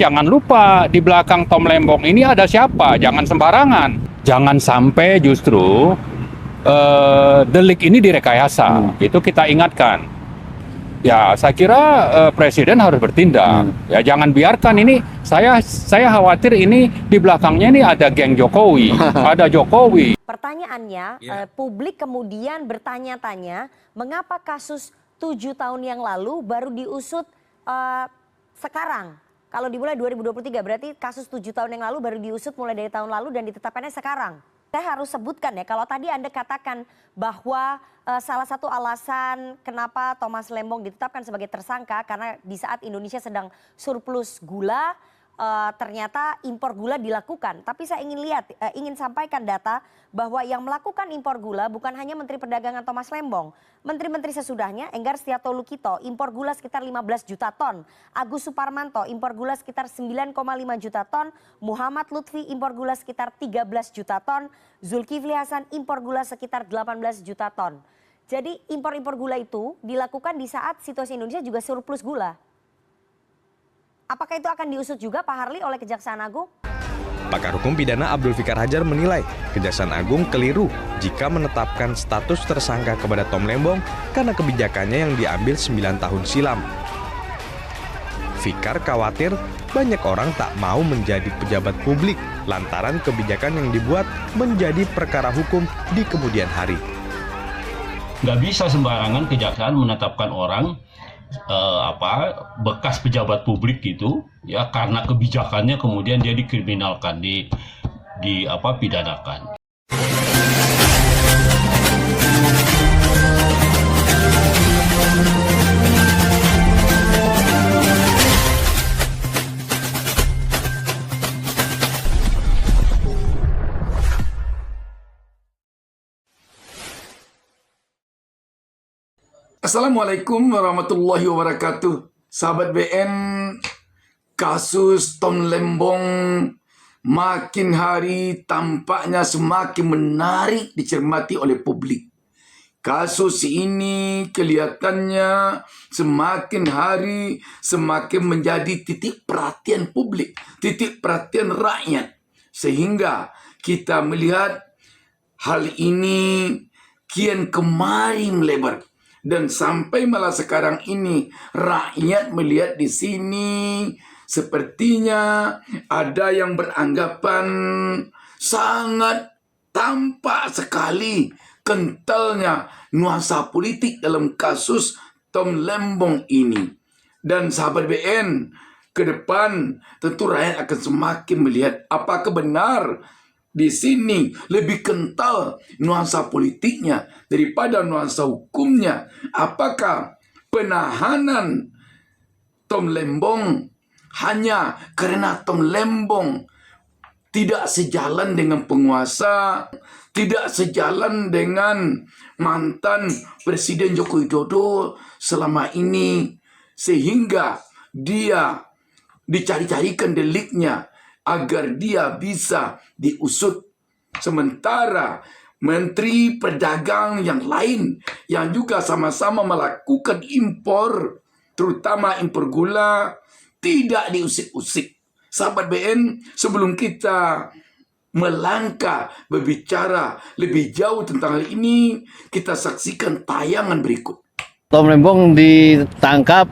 jangan lupa di belakang Tom Lembong ini ada siapa, jangan sembarangan. Jangan sampai justru delik ini direkayasa, itu kita ingatkan. Ya, saya kira Presiden harus bertindak. Ya, jangan biarkan ini. Saya khawatir ini di belakangnya ini ada geng Jokowi, ada Jokowi. Pertanyaannya, publik kemudian bertanya-tanya, mengapa kasus 7 tahun yang lalu baru diusut sekarang? Kalau dimulai 2023, berarti kasus 7 tahun yang lalu baru diusut mulai dari tahun lalu dan ditetapkannya sekarang. Saya harus sebutkan ya, kalau tadi Anda katakan bahwa salah satu alasan kenapa Thomas Lembong ditetapkan sebagai tersangka karena di saat Indonesia sedang surplus gula, ternyata impor gula dilakukan. Tapi saya ingin sampaikan data bahwa yang melakukan impor gula bukan hanya Menteri Perdagangan Thomas Lembong. Menteri-menteri sesudahnya, Enggar Setiato Lukito, impor gula sekitar 15 juta ton. Agus Suparmanto, impor gula sekitar 9,5 juta ton. Muhammad Lutfi, impor gula sekitar 13 juta ton. Zulkifli Hasan, impor gula sekitar 18 juta ton. Jadi impor-impor gula itu dilakukan di saat situasi Indonesia juga surplus gula. Apakah itu akan diusut juga Pak Harli oleh Kejaksaan Agung? Pakar hukum pidana Abdul Fikar Hajar menilai Kejaksaan Agung keliru jika menetapkan status tersangka kepada Tom Lembong karena kebijakannya yang diambil 9 tahun silam. Fikar khawatir banyak orang tak mau menjadi pejabat publik lantaran kebijakan yang dibuat menjadi perkara hukum di kemudian hari. Nggak bisa sembarangan kejaksaan menetapkan orang bekas pejabat publik gitu ya karena kebijakannya kemudian dia dikriminalkan, pidanakan. Assalamualaikum warahmatullahi wabarakatuh. Sahabat BN, kasus Tom Lembong makin hari tampaknya semakin menarik dicermati oleh publik. Kasus ini kelihatannya semakin hari semakin menjadi titik perhatian publik, titik perhatian rakyat. Sehingga kita melihat hal ini kian kemari melebar. Dan sampai malah sekarang ini rakyat melihat di sini sepertinya ada yang beranggapan sangat tampak sekali kentalnya nuansa politik dalam kasus Tom Lembong ini. Dan sahabat BN, ke depan tentu rakyat akan semakin melihat apakah benar di sini lebih kental nuansa politiknya daripada nuansa hukumnya. Apakah penahanan Tom Lembong hanya karena Tom Lembong tidak sejalan dengan penguasa, tidak sejalan dengan mantan Presiden Joko Widodo selama ini, sehingga dia dicari-carikan deliknya agar dia bisa diusut. Sementara Menteri Perdagangan yang lain yang juga sama-sama melakukan impor, terutama impor gula, tidak diusik-usik. Sahabat BN, sebelum kita melangkah berbicara lebih jauh tentang hal ini, kita saksikan tayangan berikut. Tom Lembong ditangkap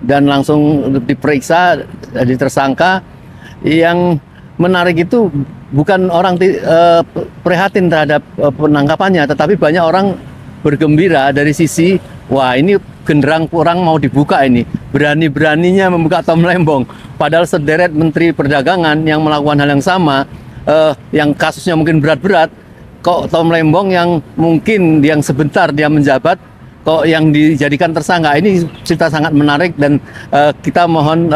dan langsung diperiksa, jadi tersangka. Yang menarik itu bukan orang prihatin terhadap penangkapannya, tetapi banyak orang bergembira dari sisi, wah ini genderang kurang mau dibuka ini. Berani-beraninya membuka Tom Lembong. Padahal sederet Menteri Perdagangan yang melakukan hal yang sama, yang kasusnya mungkin berat-berat, kok Tom Lembong yang mungkin yang sebentar dia menjabat, kok yang dijadikan tersangka. Ini cerita sangat menarik dan kita mohon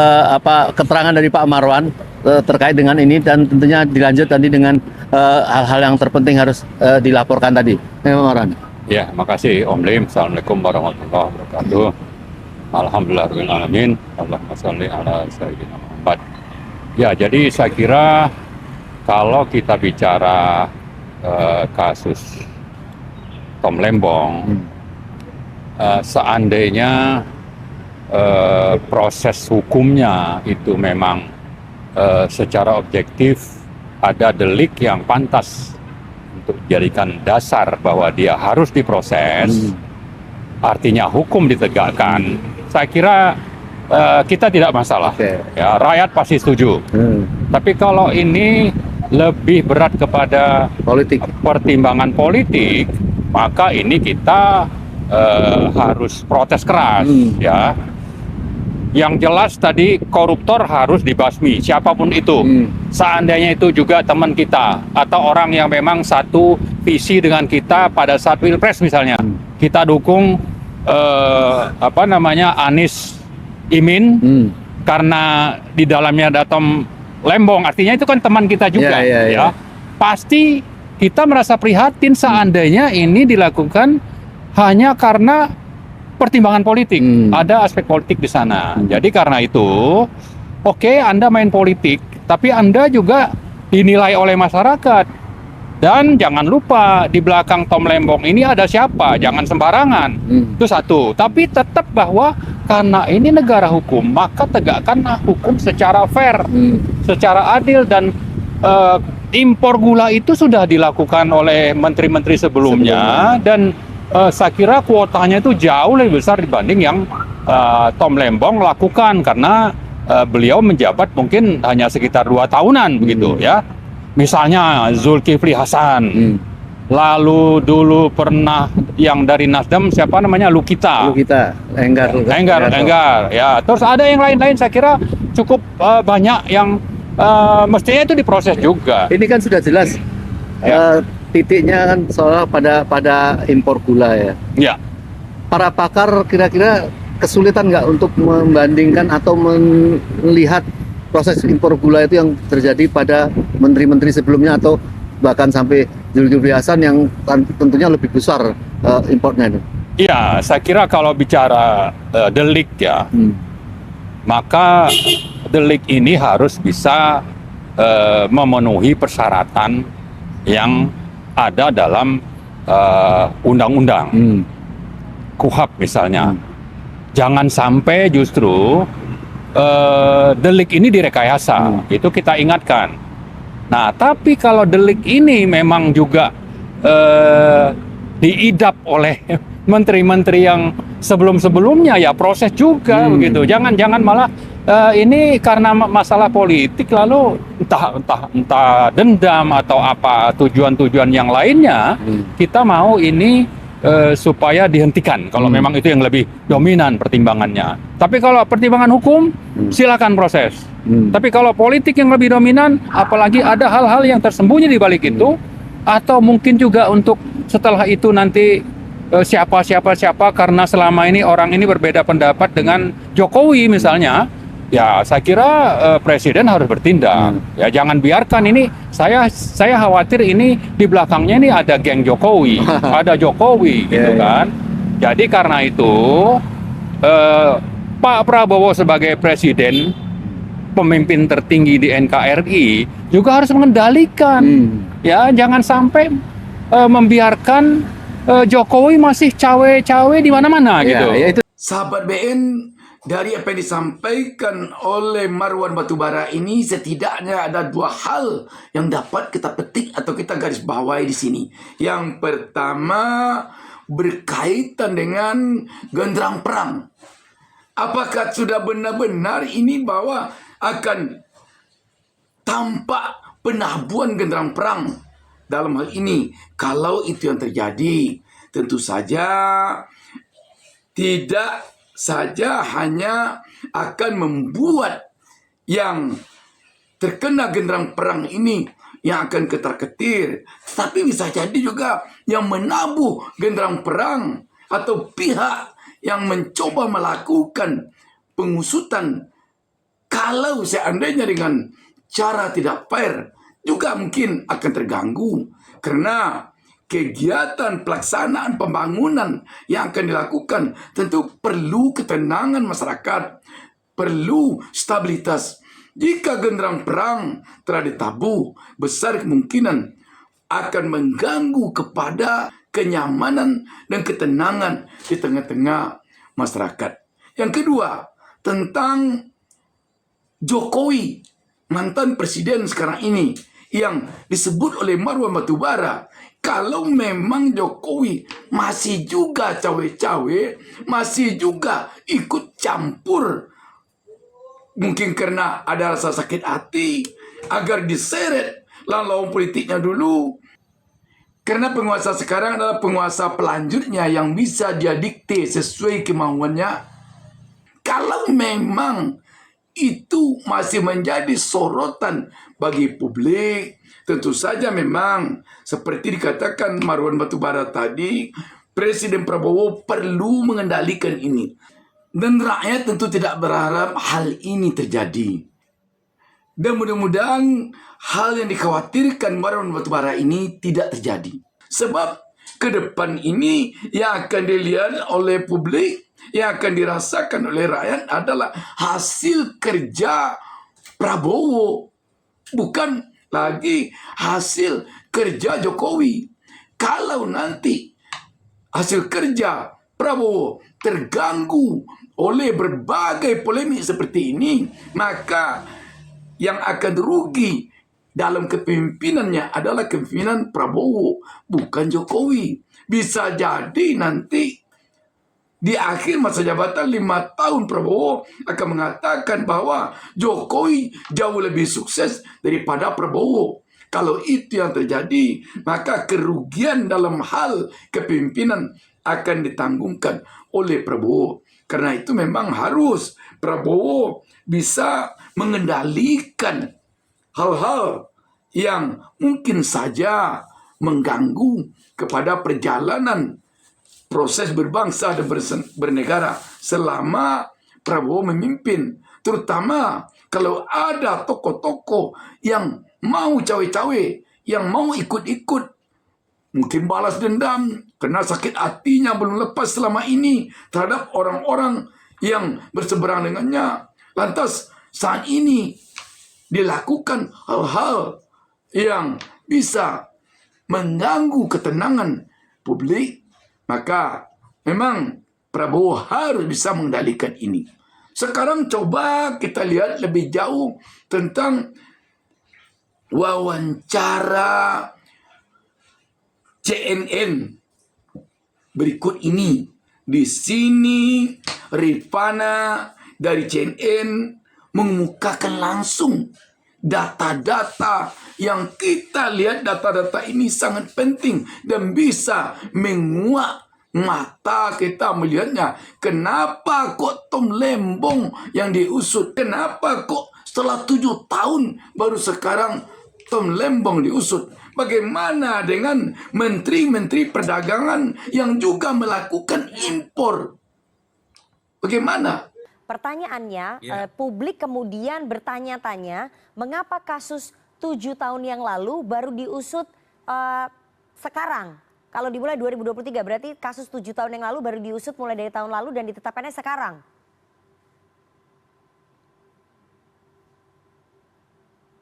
keterangan dari Pak Marwan terkait dengan ini, dan tentunya dilanjut tadi dengan hal-hal yang terpenting harus dilaporkan tadi. Pak Marwan. Ya, makasih Om Lim. Assalamualaikum warahmatullahi wabarakatuh. Alhamdulillahirrahmanirrahim. Allahumma sholli ala sayyidina Muhammad. Ya, jadi saya kira kalau kita bicara kasus Tom Lembong, seandainya proses hukumnya itu memang secara objektif ada delik yang pantas untuk dijadikan dasar bahwa dia harus diproses, artinya hukum ditegakkan, saya kira kita tidak masalah. Ya, rakyat pasti setuju. Tapi kalau ini lebih berat kepada pertimbangan politik, maka ini kita harus protes keras. Ya, yang jelas tadi koruptor harus dibasmi, siapapun itu. Seandainya itu juga teman kita atau orang yang memang satu visi dengan kita pada saat Pilpres misalnya, kita dukung Anies Imin karena di dalamnya ada Tom Lembong, artinya itu kan teman kita juga. Ya. Pasti kita merasa prihatin seandainya ini dilakukan hanya karena pertimbangan politik. Ada aspek politik di sana. Jadi karena itu, oke, Anda main politik, tapi Anda juga dinilai oleh masyarakat. Dan jangan lupa di belakang Tom Lembong ini ada siapa, jangan sembarangan. Itu satu. Tapi tetap bahwa karena ini negara hukum, maka tegakkanlah hukum secara fair, secara adil, dan impor gula itu sudah dilakukan oleh menteri-menteri sebelumnya. Dan saya kira kuotanya itu jauh lebih besar dibanding yang Tom Lembong lakukan, karena beliau menjabat mungkin hanya sekitar 2 tahunan begitu ya. Misalnya Zulkifli Hasan, lalu dulu pernah yang dari Nasdem siapa namanya Lukita Enggar ya. Terus ada yang lain-lain, saya kira cukup banyak yang mestinya itu diproses juga. Ini kan sudah jelas titiknya kan soal pada impor gula ya. Ya. Para pakar kira-kira kesulitan nggak untuk membandingkan atau melihat proses impor gula itu yang terjadi pada menteri-menteri sebelumnya atau bahkan sampai Zulkifli Hasan yang tentunya lebih besar impornya itu? Iya, saya kira kalau bicara delik ya, maka delik ini harus bisa memenuhi persyaratan yang ada dalam undang-undang, KUHP misalnya. Jangan sampai justru delik ini direkayasa, itu kita ingatkan. Nah, tapi kalau delik ini memang juga diidap oleh menteri-menteri yang sebelum-sebelumnya, ya proses juga begitu. Jangan malah ini karena masalah politik lalu entah dendam atau apa tujuan-tujuan yang lainnya, kita mau ini supaya dihentikan kalau memang itu yang lebih dominan pertimbangannya. Tapi kalau pertimbangan hukum, silakan proses. Tapi kalau politik yang lebih dominan, apalagi ada hal-hal yang tersembunyi di balik itu, atau mungkin juga untuk setelah itu nanti siapa karena selama ini orang ini berbeda pendapat dengan Jokowi misalnya, ya saya kira presiden harus bertindak. Ya jangan biarkan ini, saya khawatir ini di belakangnya ini ada geng Jokowi, ada Jokowi gitu kan. Jadi karena itu Pak Prabowo sebagai presiden, pemimpin tertinggi di NKRI juga harus mengendalikan. Ya jangan sampai membiarkan Jokowi masih cawe-cawe di mana-mana gitu. Ya, itu. Sahabat BN, dari apa yang disampaikan oleh Marwan Batubara ini, setidaknya ada 2 hal yang dapat kita petik atau kita garis bawahi di sini. Yang pertama berkaitan dengan genderang perang. Apakah sudah benar-benar ini bahwa akan tampak penabuhan genderang perang dalam hal ini? Kalau itu yang terjadi, tentu saja tidak saja hanya akan membuat yang terkena genderang perang ini yang akan ketar-ketir, tapi bisa jadi juga yang menabuh genderang perang atau pihak yang mencoba melakukan pengusutan, kalau seandainya dengan cara tidak fair, juga mungkin akan terganggu. Karena kegiatan pelaksanaan pembangunan yang akan dilakukan tentu perlu ketenangan masyarakat, perlu stabilitas. Jika genderang perang telah ditabuh, besar kemungkinan akan mengganggu kepada kenyamanan dan ketenangan di tengah-tengah masyarakat. Yang kedua, tentang Jokowi mantan presiden sekarang ini yang disebut oleh Marwan Batubara, kalau memang Jokowi masih juga cawe-cawe, masih juga ikut campur, mungkin karena ada rasa sakit hati, agar diseret lawan politiknya dulu. Karena penguasa sekarang adalah penguasa pelanjutnya yang bisa dia dikte sesuai kemauannya. Kalau memang itu masih menjadi sorotan bagi publik, tentu saja memang seperti dikatakan Marwan Batubara tadi, Presiden Prabowo perlu mengendalikan ini. Dan rakyat tentu tidak berharap hal ini terjadi. Dan mudah-mudahan hal yang dikhawatirkan Marwan Batubara ini tidak terjadi. Sebab ke depan ini yang akan dilihat oleh publik, yang akan dirasakan oleh rakyat adalah hasil kerja Prabowo, bukan lagi hasil kerja Jokowi. Kalau nanti hasil kerja Prabowo terganggu oleh berbagai polemik seperti ini, maka yang akan rugi dalam kepemimpinannya adalah kepemimpinan Prabowo, bukan Jokowi. Bisa jadi nanti di akhir masa jabatan 5 tahun Prabowo akan mengatakan bahwa Jokowi jauh lebih sukses daripada Prabowo. Kalau itu yang terjadi, maka kerugian dalam hal kepemimpinan akan ditanggungkan oleh Prabowo. Karena itu memang harus Prabowo bisa mengendalikan hal-hal yang mungkin saja mengganggu kepada perjalanan proses berbangsa dan bernegara selama Prabowo memimpin. Terutama kalau ada tokoh-tokoh yang mau cawe-cawe, yang mau ikut-ikut, mungkin balas dendam karena sakit hatinya belum lepas selama ini terhadap orang-orang yang berseberang dengannya. Lantas saat ini dilakukan hal-hal yang bisa mengganggu ketenangan publik, maka memang Prabowo harus bisa mengendalikan ini. Sekarang coba kita lihat lebih jauh tentang wawancara CNN berikut ini. Di sini Rifana dari CNN mengemukakan langsung data-data yang kita lihat. Data-data ini sangat penting dan bisa menguak mata kita melihatnya. Kenapa kok Tom Lembong yang diusut? Kenapa kok setelah 7 tahun baru sekarang Tom Lembong diusut? Bagaimana dengan menteri-menteri perdagangan yang juga melakukan impor? Bagaimana? Pertanyaannya, publik kemudian bertanya-tanya, mengapa kasus 7 tahun yang lalu baru diusut sekarang? Kalau dimulai 2023, berarti kasus 7 tahun yang lalu baru diusut mulai dari tahun lalu dan ditetapkannya sekarang.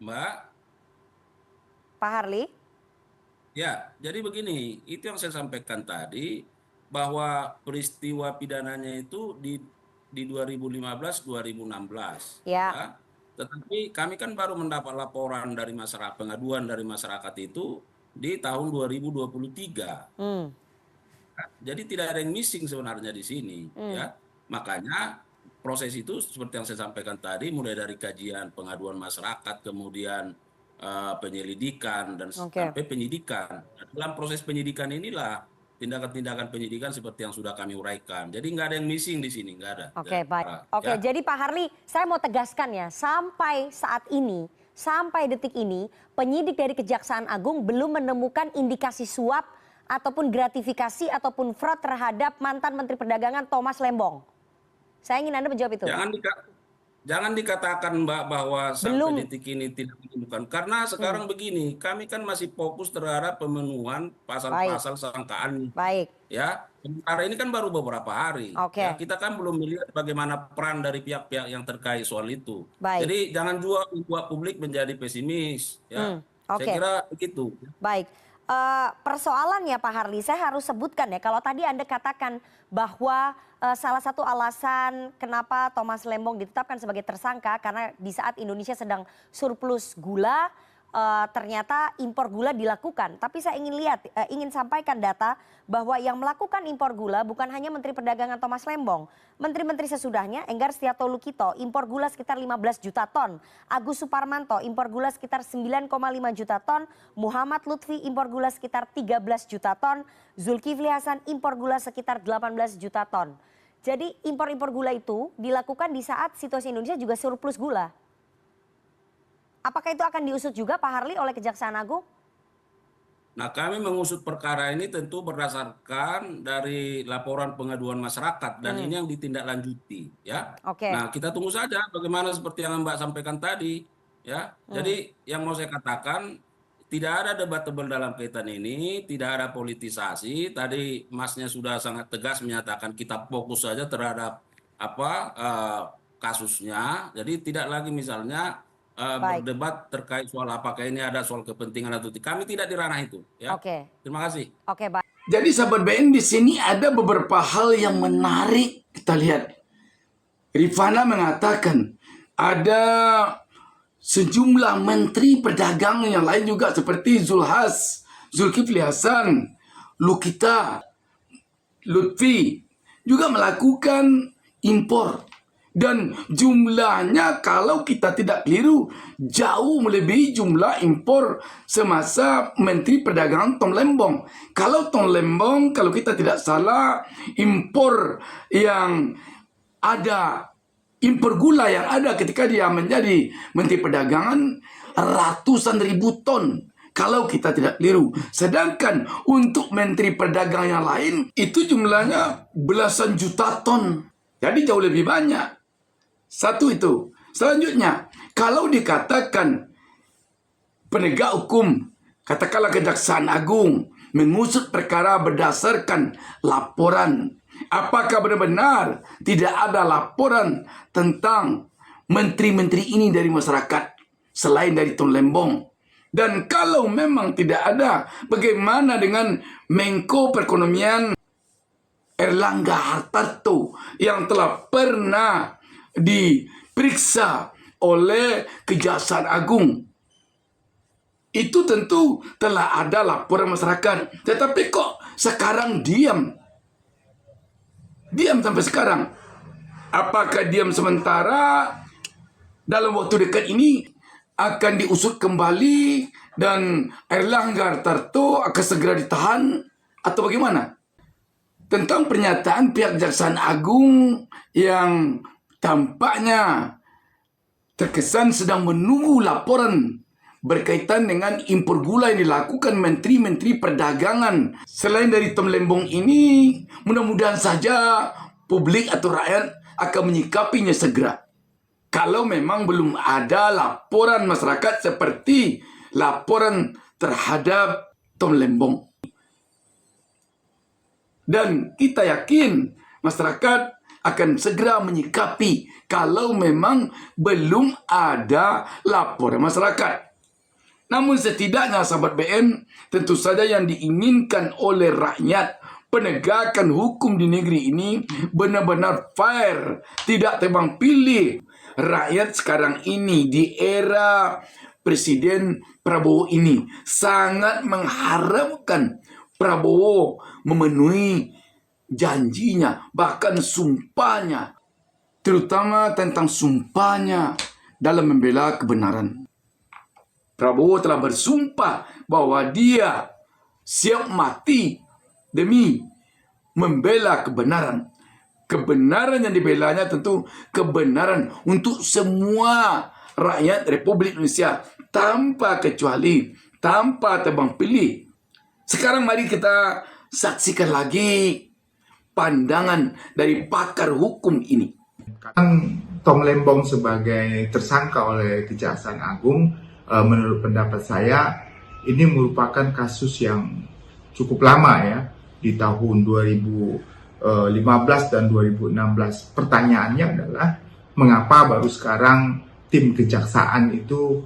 Mbak. Pak Harli? Ya, jadi begini, itu yang saya sampaikan tadi, bahwa peristiwa pidananya itu di 2015-2016. Ya. Tetapi kami kan baru mendapat laporan dari masyarakat, pengaduan dari masyarakat itu di tahun 2023. Jadi tidak ada yang missing sebenarnya di sini. Ya. Makanya proses itu seperti yang saya sampaikan tadi, mulai dari kajian pengaduan masyarakat, kemudian penyelidikan, dan sampai penyidikan. Dalam proses penyidikan inilah tindakan-tindakan penyidikan seperti yang sudah kami uraikan. Jadi nggak ada yang missing di sini, nggak ada. Oke, baik. Oke, jadi Pak Harli, saya mau tegaskan ya, sampai saat ini, sampai detik ini, penyidik dari Kejaksaan Agung belum menemukan indikasi suap ataupun gratifikasi ataupun fraud terhadap mantan Menteri Perdagangan Thomas Lembong. Saya ingin Anda menjawab itu. Jangan dikatakan Mbak bahwa sampai detik ini tidak ditemukan. Karena sekarang begini, kami kan masih fokus terhadap pemenuhan pasal-pasal sangkaan. Baik. Ya, sementara ini kan baru beberapa hari. Oke. Ya, kita kan belum melihat bagaimana peran dari pihak-pihak yang terkait soal itu. Baik. Jadi jangan juga membuat publik menjadi pesimis. Ya, Oke. saya kira begitu. Baik. Persoalannya Pak Harli, saya harus sebutkan ya, kalau tadi Anda katakan bahwa salah satu alasan kenapa Thomas Lembong ditetapkan sebagai tersangka karena di saat Indonesia sedang surplus gula, ternyata impor gula dilakukan. Tapi saya ingin sampaikan data bahwa yang melakukan impor gula bukan hanya Menteri Perdagangan Thomas Lembong. Menteri-menteri sesudahnya, Enggar Setiato Lukito, impor gula sekitar 15 juta ton. Agus Suparmanto, impor gula sekitar 9,5 juta ton. Muhammad Lutfi, impor gula sekitar 13 juta ton. Zulkifli Hasan, impor gula sekitar 18 juta ton. Jadi impor-impor gula itu dilakukan di saat situasi Indonesia juga surplus gula. Apakah itu akan diusut juga Pak Harli oleh Kejaksaan Agung? Nah, kami mengusut perkara ini tentu berdasarkan dari laporan pengaduan masyarakat dan ini yang ditindaklanjuti, ya. Oke. Nah, kita tunggu saja bagaimana seperti yang Mbak sampaikan tadi, ya. Jadi yang mau saya katakan tidak ada debatable dalam kaitan ini, tidak ada politisasi. Tadi Masnya sudah sangat tegas menyatakan kita fokus saja terhadap kasusnya. Jadi tidak lagi misalnya berdebat terkait soal apakah ini ada soal kepentingan atau tidak. Kami tidak di ranah itu. Ya. Oke. Terima kasih. Oke, baik. Jadi sahabat BN, di sini ada beberapa hal yang menarik kita lihat. Rifana mengatakan ada sejumlah menteri perdagangan yang lain juga seperti Zulkifli Hasan, Lukita, Lutfi juga melakukan impor. Dan jumlahnya kalau kita tidak keliru jauh melebihi jumlah impor semasa Menteri Perdagangan Tom Lembong. Kalau Tom Lembong, kalau kita tidak salah, impor yang ada, impor gula yang ada ketika dia menjadi Menteri Perdagangan ratusan ribu ton. Kalau kita tidak keliru. Sedangkan untuk Menteri Perdagangan yang lain itu jumlahnya belasan juta ton. Jadi jauh lebih banyak. Satu itu. Selanjutnya, kalau dikatakan penegak hukum, katakanlah Kejaksaan Agung, mengusut perkara berdasarkan laporan. Apakah benar-benar tidak ada laporan tentang menteri-menteri ini dari masyarakat selain dari Tom Lembong? Dan kalau memang tidak ada, bagaimana dengan Menko Perekonomian Erlangga Hartarto yang telah pernah diperiksa oleh Kejaksaan Agung? Itu tentu telah ada laporan masyarakat. Tetapi kok sekarang diam? Diam sampai sekarang. Apakah diam sementara? Dalam waktu dekat ini akan diusut kembali dan Erlangga Hartarto akan segera ditahan atau bagaimana? Tentang pernyataan pihak Kejaksaan Agung yang tampaknya terkesan sedang menunggu laporan berkaitan dengan impor gula yang dilakukan menteri-menteri perdagangan. Selain dari Tom Lembong ini, mudah-mudahan saja publik atau rakyat akan menyikapinya segera. Kalau memang belum ada laporan masyarakat seperti laporan terhadap Tom Lembong. Dan kita yakin masyarakat akan segera menyikapi kalau memang belum ada laporan masyarakat. Namun setidaknya sahabat BN, tentu saja yang diinginkan oleh rakyat, penegakan hukum di negeri ini benar-benar fair, tidak tebang pilih. Rakyat sekarang ini di era Presiden Prabowo ini sangat mengharapkan Prabowo memenuhi janjinya, bahkan sumpahnya, terutama tentang sumpahnya dalam membela kebenaran. Prabowo telah bersumpah bahwa dia siap mati demi membela kebenaran. Kebenaran yang dibelanya tentu kebenaran untuk semua rakyat Republik Indonesia tanpa kecuali, tanpa tebang pilih. Sekarang mari kita saksikan lagi pandangan dari pakar hukum ini. Tom Lembong sebagai tersangka oleh Kejaksaan Agung, menurut pendapat saya ini merupakan kasus yang cukup lama ya, di tahun 2015 dan 2016. Pertanyaannya adalah mengapa baru sekarang tim kejaksaan itu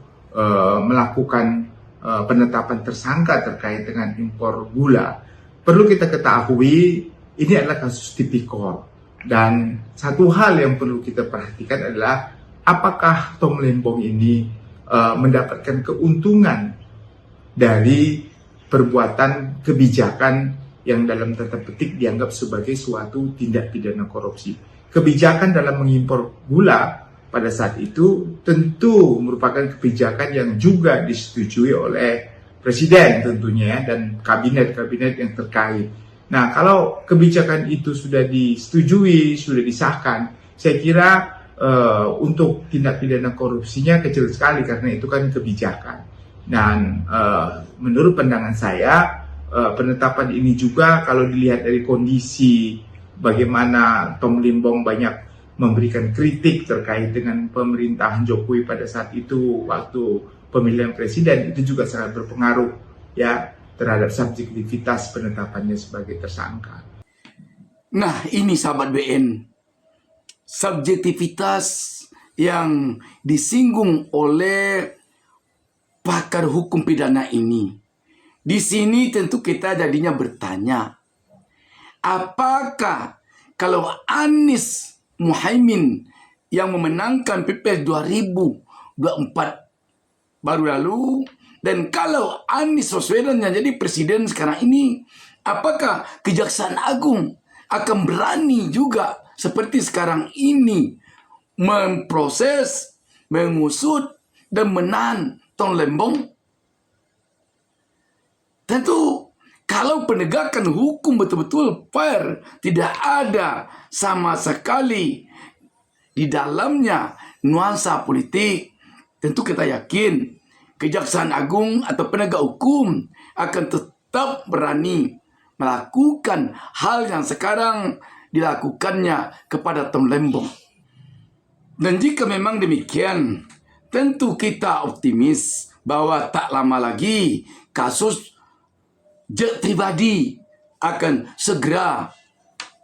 melakukan penetapan tersangka terkait dengan impor gula, perlu kita ketahui ini adalah kasus tipikor. Dan satu hal yang perlu kita perhatikan adalah apakah Tom Lembong ini mendapatkan keuntungan dari perbuatan kebijakan yang dalam tanda petik dianggap sebagai suatu tindak pidana korupsi. Kebijakan dalam mengimpor gula pada saat itu tentu merupakan kebijakan yang juga disetujui oleh Presiden tentunya dan kabinet-kabinet yang terkait. Nah, kalau kebijakan itu sudah disetujui, sudah disahkan, saya kira untuk tindak pidana korupsinya kecil sekali karena itu kan kebijakan. Dan menurut pandangan saya, penetapan ini juga kalau dilihat dari kondisi bagaimana Tom Lembong banyak memberikan kritik terkait dengan pemerintahan Jokowi pada saat itu waktu pemilihan presiden, itu juga sangat berpengaruh ya terhadap subjektivitas penetapannya sebagai tersangka. Nah, ini sahabat BN, subjektivitas yang disinggung oleh pakar hukum pidana ini. Di sini tentu kita jadinya bertanya, apakah kalau Anies Muhaimin yang memenangkan Pilpres 2024 baru lalu, dan kalau Anies Baswedan yang jadi presiden sekarang ini, apakah Kejaksaan Agung akan berani juga seperti sekarang ini memproses, mengusut, dan menahan Tom Lembong? Tentu kalau penegakan hukum betul-betul fair, tidak ada sama sekali di dalamnya nuansa politik, tentu kita yakin Kejaksaan Agung atau penegak hukum akan tetap berani melakukan hal yang sekarang dilakukannya kepada Tom Lembong. Dan jika memang demikian, tentu kita optimis bahwa tak lama lagi kasus jet pribadi akan segera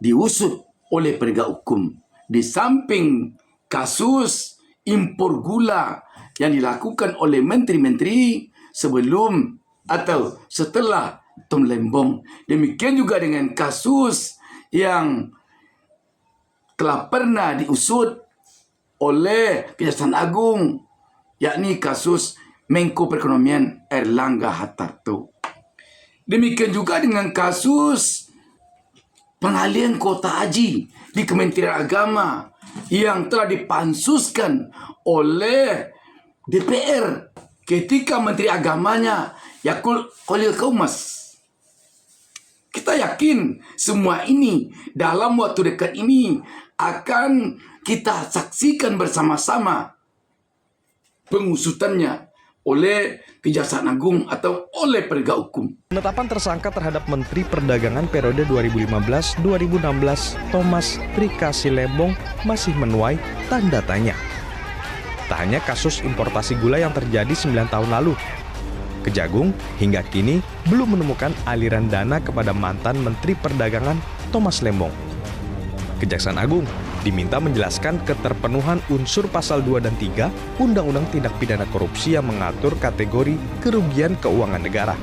diusut oleh penegak hukum. Di samping kasus impor gula yang dilakukan oleh menteri-menteri sebelum atau setelah Tom Lembong. Demikian juga dengan kasus yang telah pernah diusut oleh Kejaksaan Agung, yakni kasus Menko Perekonomian Erlangga Hartarto. Demikian juga dengan kasus pengalihan kuota haji di Kementerian Agama yang telah dipansuskan oleh DPR ketika Menteri Agamanya Yakut Khalil Qaumas. Kita yakin semua ini dalam waktu dekat ini akan kita saksikan bersama-sama pengusutannya oleh Kejaksaan Agung atau oleh penegak hukum. Penetapan tersangka terhadap Menteri Perdagangan periode 2015-2016 Thomas Trikasih Lembong masih menuai tanda tanya. Tak hanya kasus importasi gula yang terjadi 9 tahun lalu, Kejagung hingga kini belum menemukan aliran dana kepada mantan Menteri Perdagangan Thomas Lembong. Kejaksaan Agung diminta menjelaskan keterpenuhan unsur pasal 2 dan 3 Undang-Undang Tindak Pidana Korupsi yang mengatur kategori kerugian keuangan negara.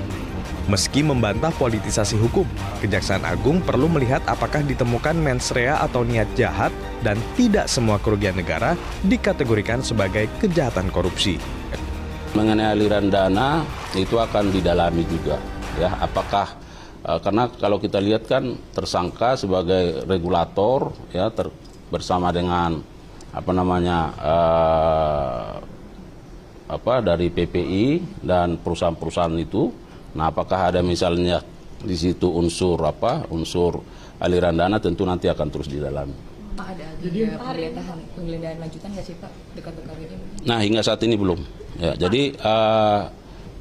Meski membantah politisasi hukum, Kejaksaan Agung perlu melihat apakah ditemukan mens rea atau niat jahat dan tidak semua kerugian negara dikategorikan sebagai kejahatan korupsi. Mengenai aliran dana itu akan didalami juga, ya. Apakah karena kalau kita lihat kan tersangka sebagai regulator, ya, bersama dengan dari PPI dan perusahaan-perusahaan itu. Nah, apakah ada misalnya di situ unsur aliran dana, tentu nanti akan terus didalami. Pak, ada penggeledahan lanjutan nggak sih Pak dekat-dekat ini? Nah, hingga saat ini belum. Ya, jadi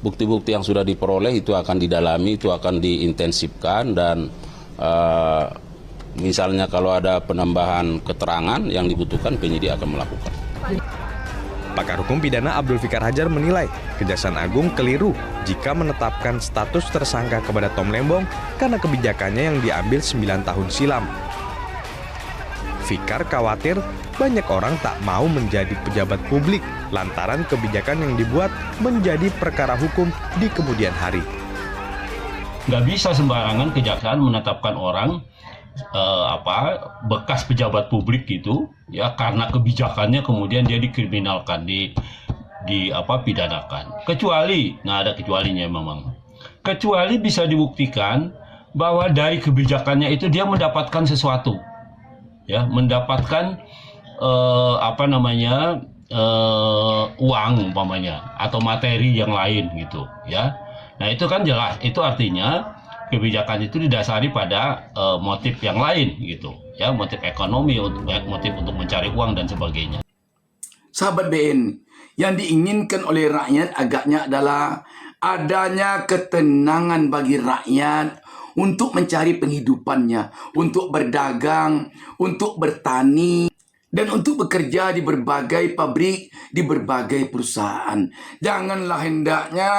bukti-bukti yang sudah diperoleh itu akan didalami, itu akan diintensifkan dan misalnya kalau ada penambahan keterangan yang dibutuhkan, penyidik akan melakukan. Pakar hukum pidana Abdul Fikar Hajar menilai Kejaksaan Agung keliru jika menetapkan status tersangka kepada Tom Lembong karena kebijakannya yang diambil 9 tahun silam. Fikar khawatir banyak orang tak mau menjadi pejabat publik lantaran kebijakan yang dibuat menjadi perkara hukum di kemudian hari. Nggak bisa sembarangan kejaksaan menetapkan orang bekas pejabat publik gitu ya karena kebijakannya kemudian dia dikriminalkan, pidanakan. Kecuali, ada kecualinya memang. Kecuali bisa dibuktikan bahwa dari kebijakannya itu dia mendapatkan sesuatu, ya, mendapatkan uang umpamanya atau materi yang lain gitu, ya. Nah itu kan jelas, itu artinya kebijakan itu didasari pada motif yang lain gitu, ya, motif ekonomi, motif untuk mencari uang dan sebagainya. Sahabat BN, yang diinginkan oleh rakyat agaknya adalah adanya ketenangan bagi rakyat untuk mencari penghidupannya, untuk berdagang, untuk bertani, dan untuk bekerja di berbagai pabrik, di berbagai perusahaan. Janganlah hendaknya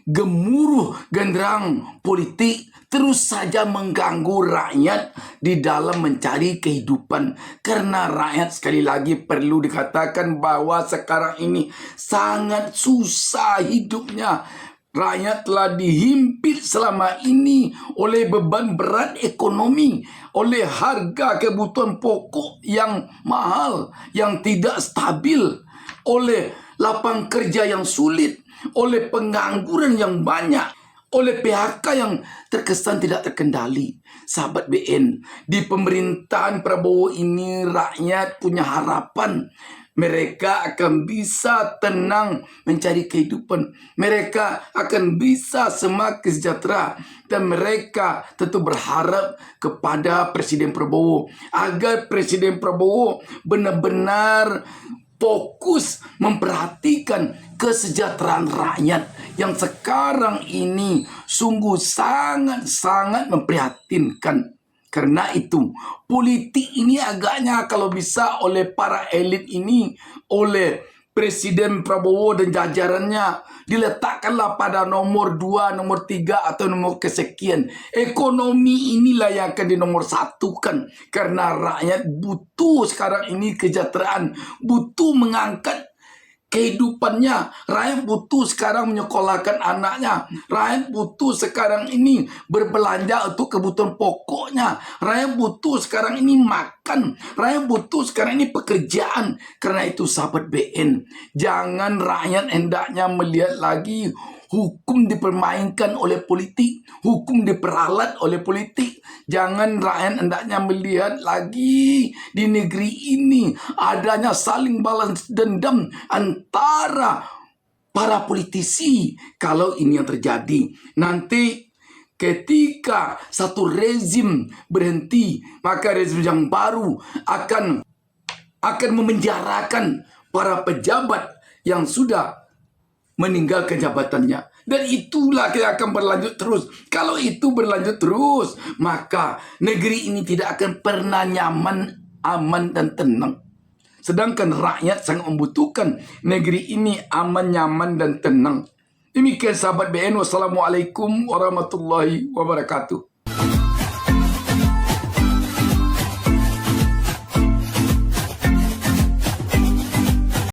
gemuruh genderang politik terus saja mengganggu rakyat di dalam mencari kehidupan. Karena rakyat sekali lagi perlu dikatakan bahwa sekarang ini sangat susah hidupnya. Rakyat telah dihimpit selama ini oleh beban berat ekonomi, oleh harga kebutuhan pokok yang mahal, yang tidak stabil, oleh lapangan kerja yang sulit, oleh pengangguran yang banyak, oleh PHK yang terkesan tidak terkendali. Sahabat BN, di pemerintahan Prabowo ini rakyat punya harapan. Mereka akan bisa tenang mencari kehidupan. Mereka akan bisa semakin sejahtera. Dan mereka tentu berharap kepada Presiden Prabowo agar Presiden Prabowo benar-benar fokus memperhatikan kesejahteraan rakyat yang sekarang ini sungguh sangat-sangat memprihatinkan. Karena itu, politik ini agaknya kalau bisa oleh para elit ini, oleh Presiden Prabowo dan jajarannya, diletakkanlah pada nomor 2, nomor 3, atau nomor kesekian. Ekonomi inilah yang akan dinomorsatukan. Karena rakyat butuh sekarang ini kesejahteraan, butuh mengangkat kehidupannya. Rakyat butuh sekarang menyekolahkan anaknya. Rakyat butuh sekarang ini berbelanja untuk kebutuhan pokoknya. Rakyat butuh sekarang ini makan. Rakyat butuh sekarang ini pekerjaan. Karena itu sahabat BN, jangan rakyat hendaknya melihat lagi hukum dipermainkan oleh politik, hukum diperalat oleh politik. Jangan rakyat hendaknya melihat lagi di negeri ini adanya saling balas dendam antara para politisi. Kalau ini yang terjadi, nanti ketika satu rezim berhenti, maka rezim yang baru akan memenjarakan para pejabat yang sudah meninggalkan jabatannya. Dan itulah yang akan berlanjut terus. Kalau itu berlanjut terus, maka negeri ini tidak akan pernah nyaman, aman, dan tenang. Sedangkan rakyat sangat membutuhkan negeri ini aman, nyaman, dan tenang. Demikian sahabat BN. Wassalamualaikum warahmatullahi wabarakatuh.